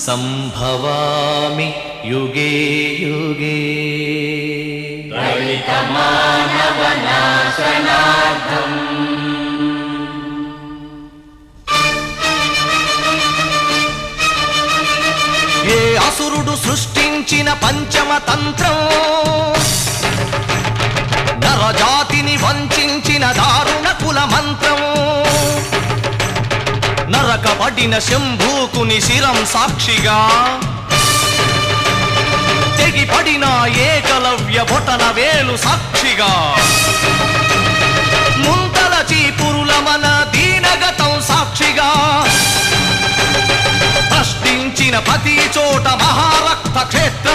సంభవామి యుగే యుగే మానవనాశనార్థం. ఏ అసురుడు సృష్టించిన పంచమ తంత్రం, నరజాతిని వంచిన దారుణ కుల మంత్రం, నరకబడిన శంభూకుని శిరం సాక్షిగా, తెగిపడిన ఏకలవ్య బొటన వేలు సాక్షిగా, ముంతల చీపురుల మన దీనగతం సాక్షిగా, ప్రశ్నించిన ప్రతి చోట మహారక్త క్షేత్ర